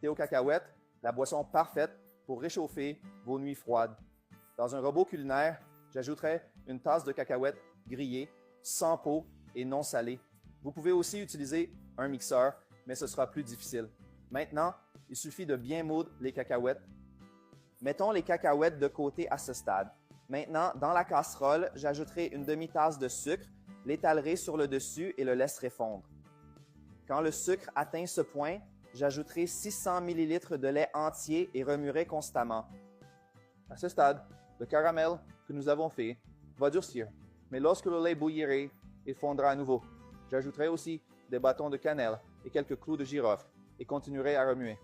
Thé aux cacahuètes, la boisson parfaite pour réchauffer vos nuits froides. Dans un robot culinaire, j'ajouterai une tasse de cacahuètes grillées, sans peau et non salées. Vous pouvez aussi utiliser un mixeur, mais ce sera plus difficile. Maintenant, il suffit de bien moudre les cacahuètes. Mettons les cacahuètes de côté à ce stade. Maintenant, dans la casserole, j'ajouterai une demi-tasse de sucre, l'étalerai sur le dessus et le laisserai fondre. Quand le sucre atteint ce point, j'ajouterai 600 ml de lait entier et remuerai constamment. À ce stade, le caramel que nous avons fait va durcir, mais lorsque le lait bouillirait, il fondra à nouveau. J'ajouterai aussi des bâtons de cannelle et quelques clous de girofle et continuerai à remuer.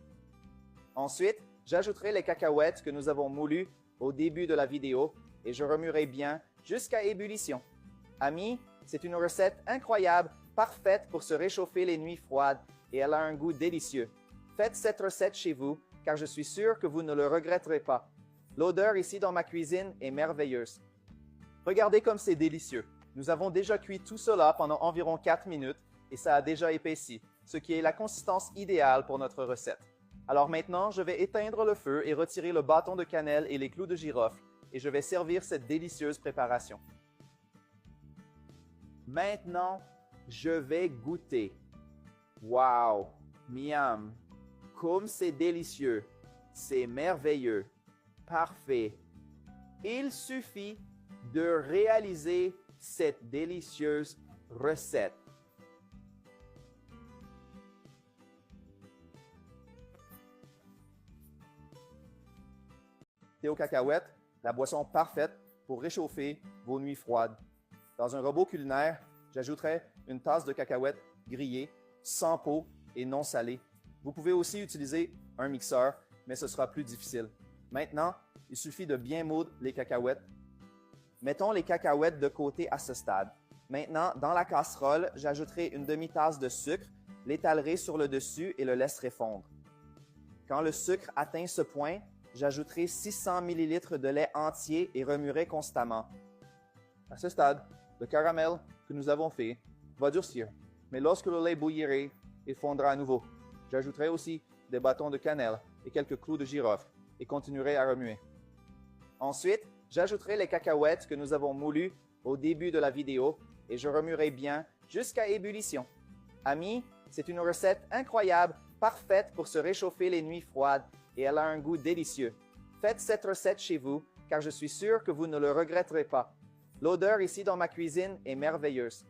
Ensuite, j'ajouterai les cacahuètes que nous avons moulues au début de la vidéo et je remuerai bien jusqu'à ébullition. Amis, c'est une recette incroyable, parfaite pour se réchauffer les nuits froides et elle a un goût délicieux. Faites cette recette chez vous car je suis sûr que vous ne le regretterez pas. L'odeur ici dans ma cuisine est merveilleuse. Regardez comme c'est délicieux. Nous avons déjà cuit tout cela pendant environ 4 minutes et ça a déjà épaissi, ce qui est la consistance idéale pour notre recette. Alors maintenant, je vais éteindre le feu et retirer le bâton de cannelle et les clous de girofle et je vais servir cette délicieuse préparation. Maintenant, je vais goûter. Wow! Miam! Comme c'est délicieux! C'est merveilleux! Parfait! Il suffit de réaliser cette délicieuse recette. Thé aux cacahuètes, la boisson parfaite pour réchauffer vos nuits froides. Dans un robot culinaire, j'ajouterai une tasse de cacahuètes grillées, sans peau et non salées. Vous pouvez aussi utiliser un mixeur, mais ce sera plus difficile. Maintenant, il suffit de bien moudre les cacahuètes. Mettons les cacahuètes de côté à ce stade. Maintenant, dans la casserole, j'ajouterai une demi-tasse de sucre, l'étalerai sur le dessus et le laisserai fondre. Quand le sucre atteint ce point, j'ajouterai 600 ml de lait entier et remuerai constamment. À ce stade, le caramel que nous avons fait va durcir, mais lorsque le lait bouillirait, il fondra à nouveau. J'ajouterai aussi des bâtons de cannelle et quelques clous de girofle et continuerai à remuer. Ensuite, j'ajouterai les cacahuètes que nous avons moulues au début de la vidéo et je remuerai bien jusqu'à ébullition. Amis, c'est une recette incroyable, parfaite pour se réchauffer les nuits froides et elle a un goût délicieux. Faites cette recette chez vous car je suis sûr que vous ne le regretterez pas. L'odeur ici dans ma cuisine est merveilleuse.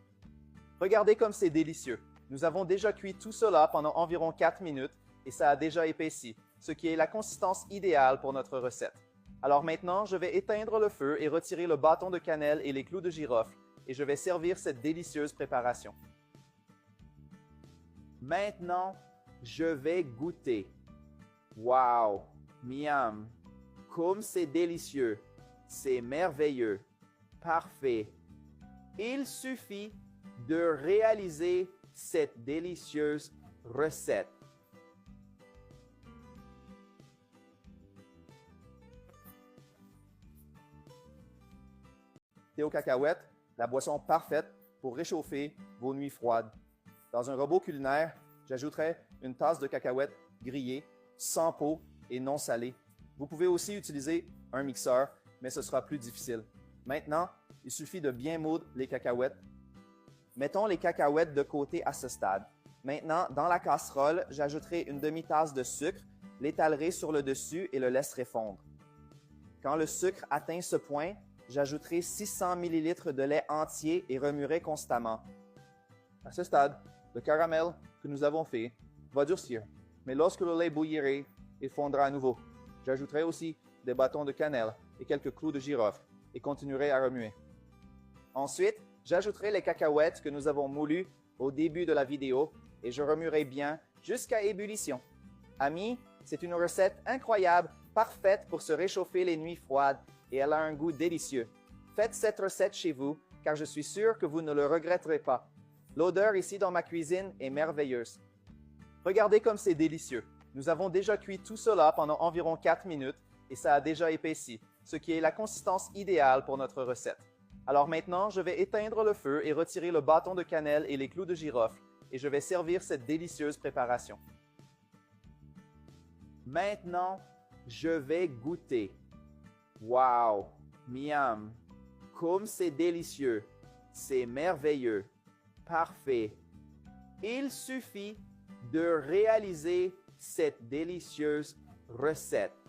Regardez comme c'est délicieux. Nous avons déjà cuit tout cela pendant environ 4 minutes et ça a déjà épaissi, ce qui est la consistance idéale pour notre recette. Alors maintenant, je vais éteindre le feu et retirer le bâton de cannelle et les clous de girofle et je vais servir cette délicieuse préparation. Maintenant, je vais goûter. Wow! Miam! Comme c'est délicieux! C'est merveilleux! Parfait! Il suffit de réaliser cette délicieuse recette. Thé aux cacahuètes, la boisson parfaite pour réchauffer vos nuits froides. Dans un robot culinaire, j'ajouterai une tasse de cacahuètes grillées, sans peau et non salées. Vous pouvez aussi utiliser un mixeur, mais ce sera plus difficile. Maintenant, il suffit de bien moudre les cacahuètes. Mettons les cacahuètes de côté à ce stade. Maintenant, dans la casserole, j'ajouterai une demi-tasse de sucre, l'étalerai sur le dessus et le laisserai fondre. Quand le sucre atteint ce point, j'ajouterai 600 ml de lait entier et remuerai constamment. À ce stade, le caramel que nous avons fait va durcir, mais lorsque le lait bouillirait, il fondra à nouveau. J'ajouterai aussi des bâtons de cannelle et quelques clous de girofle et continuerai à remuer. Ensuite, j'ajouterai les cacahuètes que nous avons moulues au début de la vidéo et je remuerai bien jusqu'à ébullition. Amis, c'est une recette incroyable, parfaite pour se réchauffer les nuits froides et elle a un goût délicieux. Faites cette recette chez vous car je suis sûr que vous ne le regretterez pas. L'odeur ici dans ma cuisine est merveilleuse. Regardez comme c'est délicieux. Nous avons déjà cuit tout cela pendant environ 4 minutes et ça a déjà épaissi, ce qui est la consistance idéale pour notre recette. Alors maintenant, je vais éteindre le feu et retirer le bâton de cannelle et les clous de girofle et je vais servir cette délicieuse préparation. Maintenant, je vais goûter. Wow, miam, comme c'est délicieux, c'est merveilleux, parfait. Il suffit de réaliser cette délicieuse recette.